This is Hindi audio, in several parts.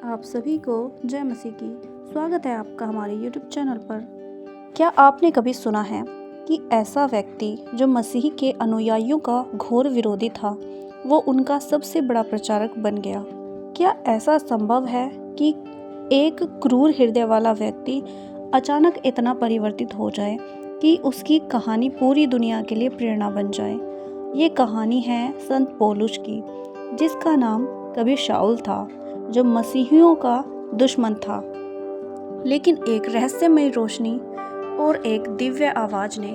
आप सभी को जय मसीह की। स्वागत है आपका हमारे YouTube चैनल पर। क्या आपने कभी सुना है कि ऐसा व्यक्ति जो मसीह के अनुयायियों का घोर विरोधी था, वो उनका सबसे बड़ा प्रचारक बन गया? क्या ऐसा संभव है कि एक क्रूर हृदय वाला व्यक्ति अचानक इतना परिवर्तित हो जाए कि उसकी कहानी पूरी दुनिया के लिए प्रेरणा बन जाए? ये कहानी है संत पौलुस की, जिसका नाम कभी शाऊल था, जो मसीहियों का दुश्मन था। लेकिन एक रहस्यमय रोशनी और एक दिव्य आवाज ने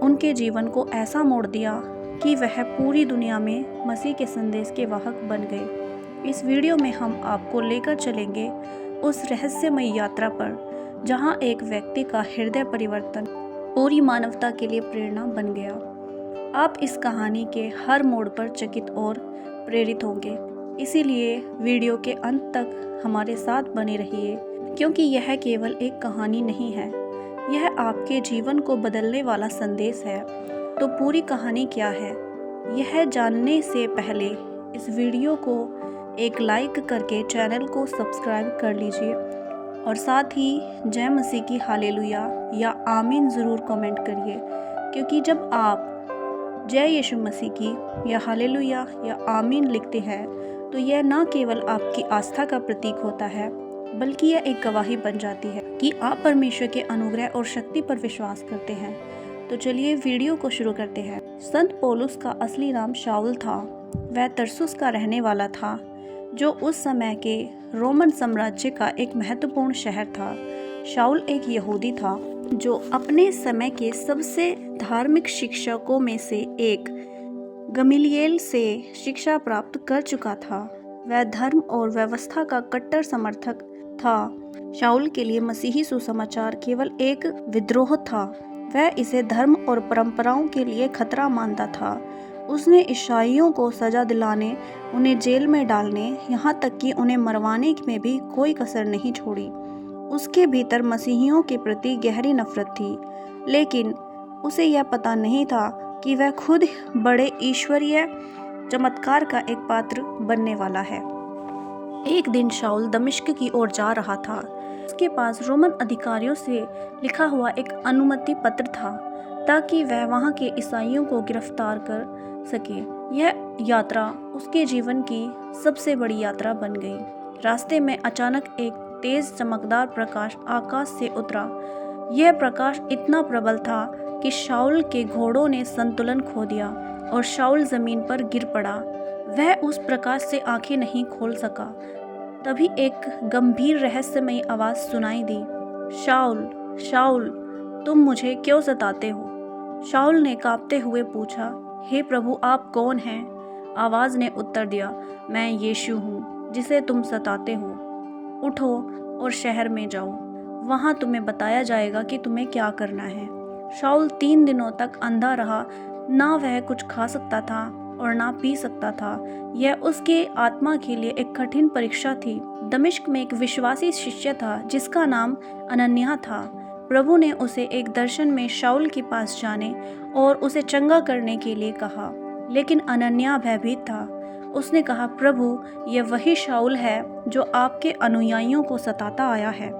उनके जीवन को ऐसा मोड़ दिया कि वह पूरी दुनिया में मसीह के संदेश के वाहक बन गए। इस वीडियो में हम आपको लेकर चलेंगे उस रहस्यमय यात्रा पर, जहां एक व्यक्ति का हृदय परिवर्तन पूरी मानवता के लिए प्रेरणा बन गया। आप इस कहानी के हर मोड़ पर चकित और प्रेरित होंगे, इसीलिए वीडियो के अंत तक हमारे साथ बने रहिए, क्योंकि यह केवल एक कहानी नहीं है, यह आपके जीवन को बदलने वाला संदेश है। तो पूरी कहानी क्या है, यह जानने से पहले इस वीडियो को एक लाइक करके चैनल को सब्सक्राइब कर लीजिए और साथ ही जय मसीह की हालेलुया या आमीन ज़रूर कमेंट करिए, क्योंकि जब आप जय यीशु मसीह की या हालेलुया या आमीन लिखते हैं तो यह न केवल आपकी आस्था का प्रतीक होता है, बल्कि यह एक गवाही बन जाती है कि आप परमेश्वर के अनुग्रह और शक्ति पर विश्वास करते हैं। तो चलिए वीडियो को शुरू करते हैं। संत पौलुस का असली नाम शाऊल था। वह तरसुस का रहने वाला था, जो उस समय के रोमन साम्राज्य का एक महत्वपूर्ण शहर था। शाऊल एक यहूदी था जो अपने समय के सबसे धार्मिक शिक्षकों में से एक गमलीएल से शिक्षा प्राप्त कर चुका था। वह धर्म और व्यवस्था का कट्टर समर्थक था। शाऊल के लिए मसीही सुसमाचार केवल एक विद्रोह था। वह इसे धर्म और परंपराओं के लिए खतरा मानता था। उसने ईसाइयों को सजा दिलाने, उन्हें जेल में डालने, यहाँ तक कि उन्हें मरवाने में भी कोई कसर नहीं छोड़ी। उसके भीतर मसीहियों के प्रति गहरी नफरत थी, लेकिन उसे यह पता नहीं था कि वह खुद बड़े ईश्वरीय चमत्कार का एक पात्र बनने वाला है। एक दिन शाऊल दमिश्क की ओर जा रहा था। उसके पास रोमन अधिकारियों से लिखा हुआ एक अनुमति पत्र था, ताकि वह वहां के ईसाइयों को गिरफ्तार कर सके। यह यात्रा उसके जीवन की सबसे बड़ी यात्रा बन गई। रास्ते में अचानक एक तेज चमकदार प्रकाश आकाश से उतरा। यह प्रकाश इतना प्रबल था कि शाऊल के घोड़ों ने संतुलन खो दिया और शाऊल जमीन पर गिर पड़ा। वह उस प्रकाश से आंखें नहीं खोल सका। तभी एक गंभीर रहस्यमयी आवाज सुनाई दी, शाऊल, शाऊल, तुम मुझे क्यों सताते हो? शाऊल ने कांपते हुए पूछा, हे प्रभु, आप कौन हैं? आवाज ने उत्तर दिया, मैं यीशु हूँ, जिसे तुम सताते हो। उठो और शहर में जाओ, वहाँ तुम्हें बताया जाएगा कि तुम्हें क्या करना है। शाऊल 3 दिनों तक अंधा रहा। ना वह कुछ खा सकता था और ना पी सकता था। यह उसके आत्मा के लिए एक कठिन परीक्षा थी। दमिश्क में एक विश्वासी शिष्य था जिसका नाम अनन्याह था। प्रभु ने उसे एक दर्शन में शाऊल के पास जाने और उसे चंगा करने के लिए कहा, लेकिन अनन्याह भयभीत था। उसने कहा, प्रभु, यह वही शाऊल है जो आपके अनुयायियों को सताता आया है।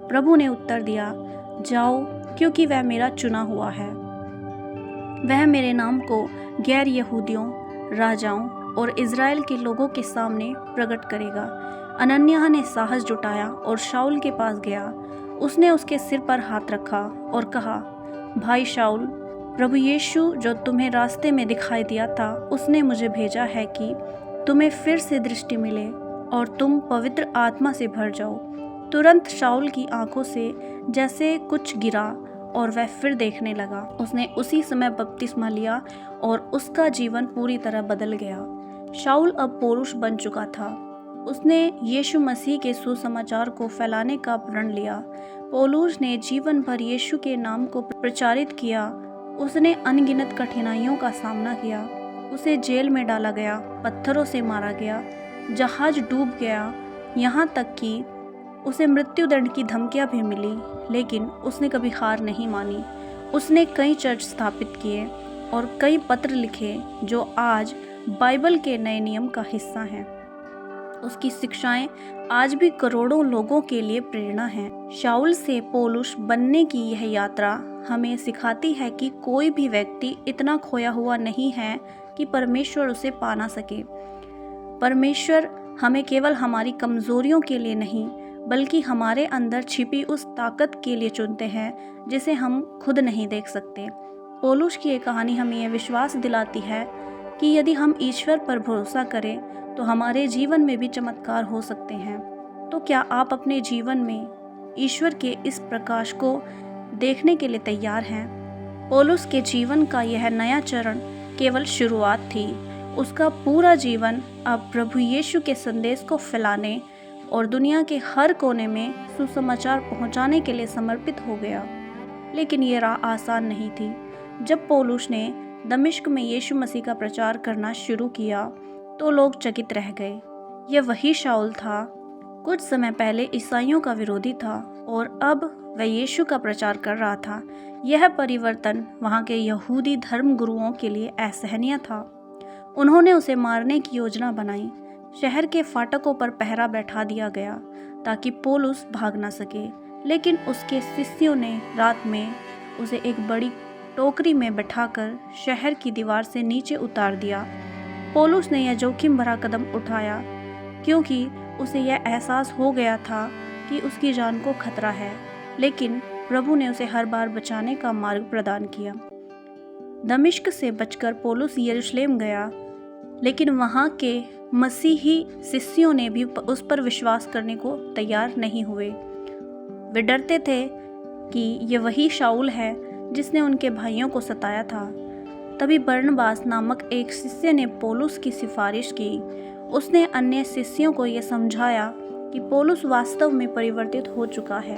प्रभु ने उत्तर दिया, जाओ, क्योंकि वह मेरा चुना हुआ है। वह मेरे नाम को गैर यहूदियों, राजाओं और इज़राइल के लोगों के सामने प्रकट करेगा। अनन्याह ने साहस जुटाया और शाऊल के पास गया। उसने उसके सिर पर हाथ रखा और कहा, भाई शाऊल, प्रभु यीशु जो तुम्हें रास्ते में दिखाई दिया था, उसने मुझे भेजा है कि तुम्हें फिर से दृष्टि मिले और तुम पवित्र आत्मा से भर जाओ। तुरंत शाऊल की आंखों से जैसे कुछ गिरा और वह फिर देखने लगा। उसने उसी समय बपतिस्मा लिया और उसका जीवन पूरी तरह बदल गया। शाऊल अब पौलुस बन चुका था। उसने यीशु मसीह के सुसमाचार को फैलाने का प्रण लिया। पौलुस ने जीवन भर यीशु के नाम को प्रचारित किया। उसने अनगिनत कठिनाइयों का सामना किया। उसे जेल में डाला गया, पत्थरों से मारा गया, जहाज डूब गया, यहाँ तक कि उसे मृत्युदंड की धमकियां भी मिली, लेकिन उसने कभी हार नहीं मानी। उसने कई चर्च स्थापित किए और कई पत्र लिखे जो आज बाइबल के नए नियम का हिस्सा हैं। उसकी शिक्षाएं आज भी करोड़ों लोगों के लिए प्रेरणा हैं। शाऊल से पौलुस बनने की यह यात्रा हमें सिखाती है कि कोई भी व्यक्ति इतना खोया हुआ नहीं है कि परमेश्वर उसे पा ना सके। परमेश्वर हमें केवल हमारी कमजोरियों के लिए नहीं, बल्कि हमारे अंदर छिपी उस ताकत के लिए चुनते हैं जिसे हम खुद नहीं देख सकते। पौलुस की ये कहानी हमें यह विश्वास दिलाती है कि यदि हम ईश्वर पर भरोसा करें तो हमारे जीवन में भी चमत्कार हो सकते हैं। तो क्या आप अपने जीवन में ईश्वर के इस प्रकाश को देखने के लिए तैयार हैं? पौलुस के जीवन का यह नया चरण केवल शुरुआत थी। उसका पूरा जीवन अब प्रभु यीशु के संदेश को फैलाने और दुनिया के हर कोने में सुसमाचार पहुंचाने के लिए समर्पित हो गया। लेकिन ये राह आसान नहीं थी। जब पौलुस ने दमिश्क में यीशु मसीह का प्रचार करना शुरू किया तो लोग चकित रह गए। यह वही शाऊल था, कुछ समय पहले ईसाइयों का विरोधी था और अब वह यीशु का प्रचार कर रहा था। यह परिवर्तन वहाँ के यहूदी धर्म गुरुओं के लिए असहनीय था। उन्होंने उसे मारने की योजना बनाई। शहर के फाटकों पर पहरा बैठा दिया गया ताकि पौलुस भाग ना सके। लेकिन उसके शिष्यों ने रात में उसे एक बड़ी टोकरी में बैठाकर शहर की दीवार से नीचे उतार दिया। पौलुस ने यह जोखिम भरा कदम उठाया क्योंकि उसे यह एहसास हो गया था कि उसकी जान को खतरा है। लेकिन प्रभु ने उसे हर बार बचाने का मार्ग प्रदान किया। दमिश्क से बचकर पौलुस यरूशलेम गया, लेकिन वहाँ के मसीही शिष्यों ने भी उस पर विश्वास करने को तैयार नहीं हुए। वे डरते थे कि ये वही शाऊल है जिसने उनके भाइयों को सताया था। तभी बरनबास नामक एक शिष्य ने पौलुस की सिफारिश की। उसने अन्य शिष्यों को यह समझाया कि पौलुस वास्तव में परिवर्तित हो चुका है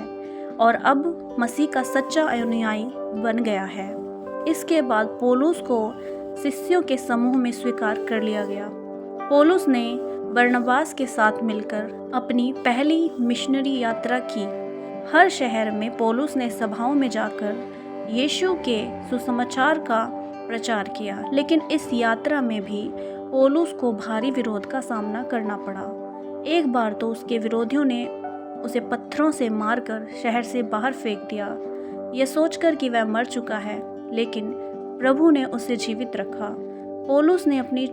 और अब मसीह का सच्चा अनुयायी बन गया है। इसके बाद पौलुस को शिष्यों के समूह में स्वीकार कर लिया गया। पौलुस ने बरनबास के साथ मिलकर अपनी पहली मिशनरी यात्रा की। हर शहर में पौलुस ने सभाओं में जाकर यीशु के सुसमाचार का प्रचार किया। लेकिन इस यात्रा में भी पौलुस को भारी विरोध का सामना करना पड़ा। एक बार तो उसके विरोधियों ने उसे पत्थरों से मारकर शहर से बाहर फेंक दिया, यह सोचकर कि वह मर चुका है। लेकिन प्रभु ने उसे जीवित रखा। पौलुस ने अपनी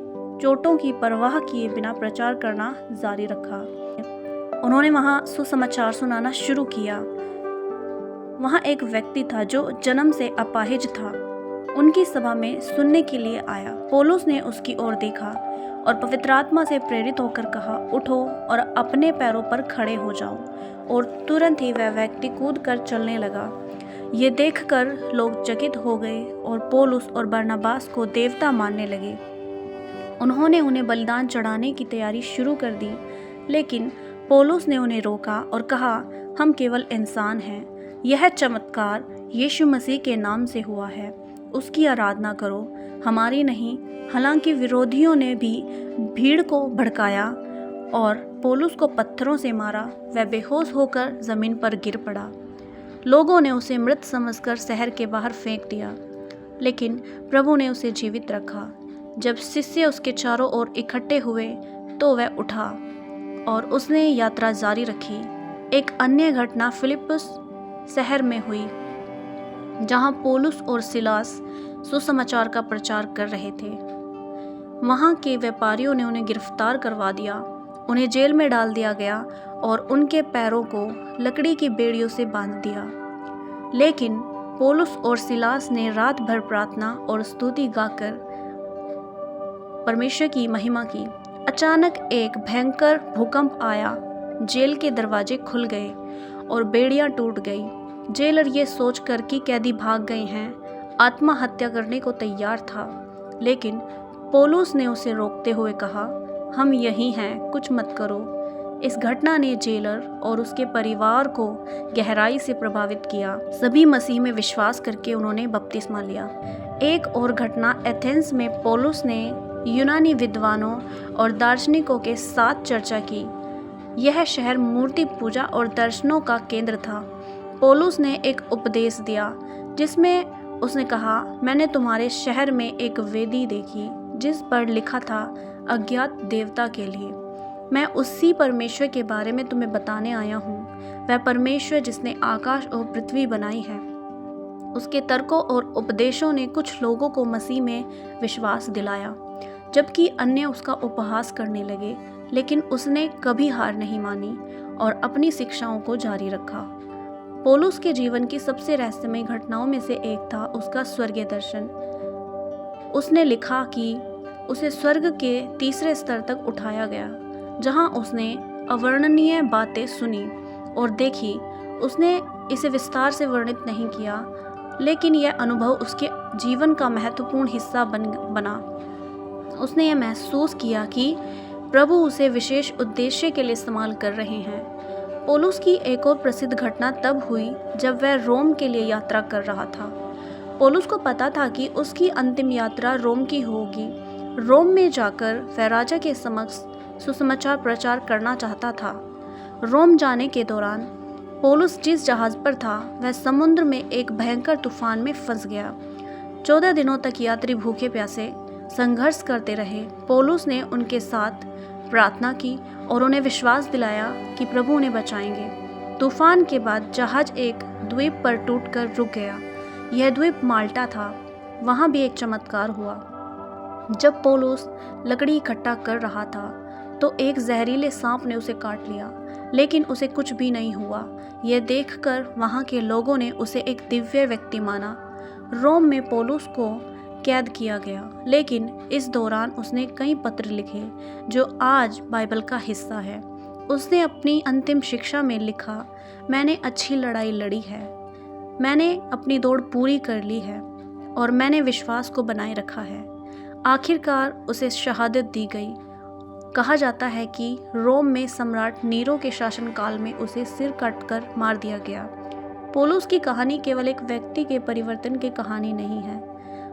चोटों की परवाह किए बिना प्रचार करना जारी रखा। उन्होंने वहां सुसमाचार सुनाना शुरू किया। वहां एक व्यक्ति था जो जन्म से अपाहिज था। उनकी सभा में सुनने के लिए आया। पौलुस ने उसकी ओर देखा और पवित्र आत्मा से प्रेरित होकर कहा, उठो और अपने पैरों पर खड़े हो जाओ। और तुरंत ही वह व्यक्ति कूदकर चलने लगा। ये देखकर लोग चकित हो गए और पौलुस और बरनबास को देवता मानने लगे। उन्होंने उन्हें बलिदान चढ़ाने की तैयारी शुरू कर दी, लेकिन पौलुस ने उन्हें रोका और कहा, हम केवल इंसान हैं। यह चमत्कार यीशु मसीह के नाम से हुआ है, उसकी आराधना करो, हमारी नहीं। हालांकि विरोधियों ने भी भीड़ को भड़काया और पौलुस को पत्थरों से मारा। वह बेहोश होकर जमीन पर गिर पड़ा। लोगों ने उसे मृत समझकर शहर के बाहर फेंक दिया, लेकिन प्रभु ने उसे जीवित रखा। जब शिष्य उसके चारों ओर इकट्ठे हुए तो वह उठा और उसने यात्रा जारी रखी। एक अन्य घटना फिलिप्पस शहर में हुई, जहां पौलुस और सिलास सुसमाचार का प्रचार कर रहे थे। वहां के व्यापारियों ने उन्हें गिरफ्तार करवा दिया। उन्हें जेल में डाल दिया गया और उनके पैरों को लकड़ी की बेड़ियों से बांध दिया। लेकिन पौलुस और सिलास ने रात भर प्रार्थना और स्तुति गाकर परमेश्वर की महिमा की। अचानक एक भयंकर भूकंप आया। जेल के दरवाजे खुल गए और बेड़ियां टूट गई। जेलर ये सोचकर कि कैदी भाग गए हैं, आत्महत्या करने को तैयार था। लेकिन पौलुस ने उसे रोकते हुए कहा, हम यही हैं, कुछ मत करो। इस घटना ने जेलर और उसके परिवार को गहराई से प्रभावित किया। सभी मसीह में विश्वास करके उन्होंने बपतिस्मा लिया। एक और घटना एथेंस में पौलुस ने यूनानी विद्वानों और दार्शनिकों के साथ चर्चा की। यह शहर मूर्ति पूजा और दर्शनों का केंद्र था। पौलुस ने एक उपदेश दिया जिसमें उसने कहा, मैंने तुम्हारे शहर में एक वेदी देखी जिस पर लिखा था अज्ञात देवता के लिए। मैं उसी परमेश्वर के बारे में तुम्हें बताने आया हूँ। वह परमेश्वर जिसने आकाश और पृथ्वी बनाई है। उसके तर्कों और उपदेशों ने कुछ लोगों को मसीह में विश्वास दिलाया, जबकि अन्य उसका उपहास करने लगे, लेकिन उसने कभी हार नहीं मानी और अपनी शिक्षाओं को जारी रखा। पौलुस के जीवन की सबसे रहस्यमय घटनाओं में से एक था उसका स्वर्गीय दर्शन। उसने लिखा कि उसे स्वर्ग के तीसरे स्तर तक उठाया गया, जहां उसने अवर्णनीय बातें सुनी और देखी। उसने इसे विस्तार से वर्णित नहीं किया, लेकिन यह अनुभव उसके जीवन का महत्वपूर्ण हिस्सा बना। उसने यह महसूस किया कि प्रभु उसे विशेष उद्देश्य के लिए इस्तेमाल कर रहे हैं। पौलुस की एक और प्रसिद्ध घटना तब हुई जब वह रोम के लिए यात्रा कर रहा था। पौलुस को पता था कि उसकी अंतिम यात्रा रोम की होगी। रोम में जाकर वह राजा के समक्ष सुसमाचार प्रचार करना चाहता था। रोम जाने के दौरान पौलुस जिस जहाज पर था वह समुद्र में एक भयंकर तूफान में फंस गया। 14 दिनों तक यात्री भूखे प्यासे संघर्ष करते रहे। पौलुस ने उनके साथ प्रार्थना की और उन्हें विश्वास दिलाया कि प्रभु उन्हें बचाएंगे। तूफान के बाद जहाज एक द्वीप पर टूटकर रुक गया। यह द्वीप माल्टा था। वहाँ भी एक चमत्कार हुआ। जब पौलुस लकड़ी इकट्ठा कर रहा था तो एक जहरीले सांप ने उसे काट लिया, लेकिन उसे कुछ भी नहीं हुआ। यह देखकर वहाँ के लोगों ने उसे एक दिव्य व्यक्ति माना। रोम में पौलुस को कैद किया गया, लेकिन इस दौरान उसने कई पत्र लिखे जो आज बाइबल का हिस्सा है। उसने अपनी अंतिम शिक्षा में लिखा, मैंने अच्छी लड़ाई लड़ी है, मैंने अपनी दौड़ पूरी कर ली है और मैंने विश्वास को बनाए रखा है। आखिरकार उसे शहादत दी गई। कहा जाता है कि रोम में सम्राट नीरो के शासनकाल में उसे सिर काटकर मार दिया गया। पौलुस की कहानी केवल एक व्यक्ति के परिवर्तन की कहानी नहीं है,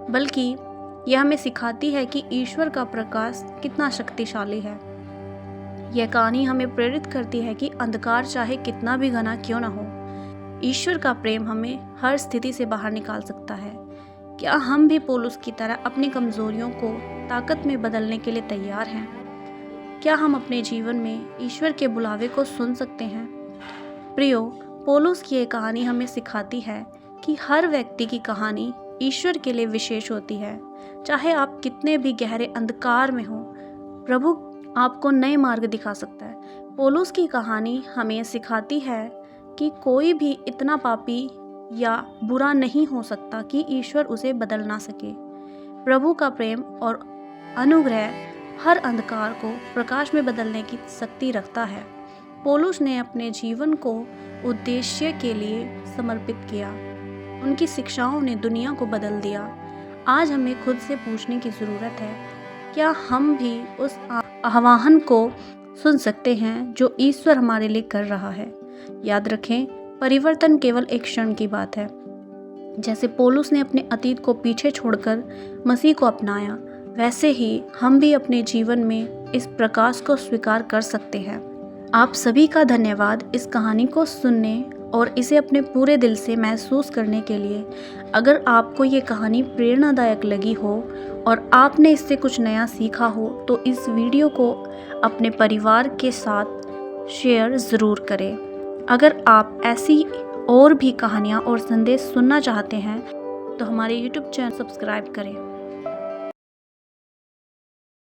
बल्कि यह हमें सिखाती है कि ईश्वर का प्रकाश कितना शक्तिशाली है। यह कहानी हमें प्रेरित करती है कि अंधकार चाहे कितना भी घना क्यों न हो, ईश्वर का प्रेम हमें हर स्थिति से बाहर निकाल सकता है। क्या हम भी पौलुस की तरह अपनी कमजोरियों को ताकत में बदलने के लिए तैयार हैं? क्या हम अपने जीवन में ईश्वर के बुलावे को सुन सकते हैं? प्रियो, पौलुस की ये कहानी हमें सिखाती है कि हर व्यक्ति की कहानी ईश्वर के लिए विशेष होती है। चाहे आप कितने भी गहरे अंधकार में हो, प्रभु आपको नए मार्ग दिखा सकता है। पौलुस की कहानी हमें सिखाती है कि कोई भी इतना पापी या बुरा नहीं हो सकता कि ईश्वर उसे बदल ना सके। प्रभु का प्रेम और अनुग्रह हर अंधकार को प्रकाश में बदलने की शक्ति रखता है। पौलुस ने अपने जीवन को उद्देश्य के लिए समर्पित किया। उनकी शिक्षाओं ने दुनिया को बदल दिया। आज हमें खुद से पूछने की ज़रूरत है, क्या हम भी उस आह्वान को सुन सकते हैं जो ईश्वर हमारे लिए कर रहा है? याद रखें, परिवर्तन केवल एक क्षण की बात है। जैसे पौलुस ने अपने अतीत को पीछे छोड़कर मसीह को अपनाया, वैसे ही हम भी अपने जीवन में इस प्रकाश को स्वीकार कर सकते हैं। आप सभी का धन्यवाद इस कहानी को सुनने और इसे अपने पूरे दिल से महसूस करने के लिए। अगर आपको ये कहानी प्रेरणादायक लगी हो और आपने इससे कुछ नया सीखा हो तो इस वीडियो को अपने परिवार के साथ शेयर ज़रूर करें। अगर आप ऐसी और भी कहानियाँ और संदेश सुनना चाहते हैं तो हमारे YouTube चैनल सब्सक्राइब करें।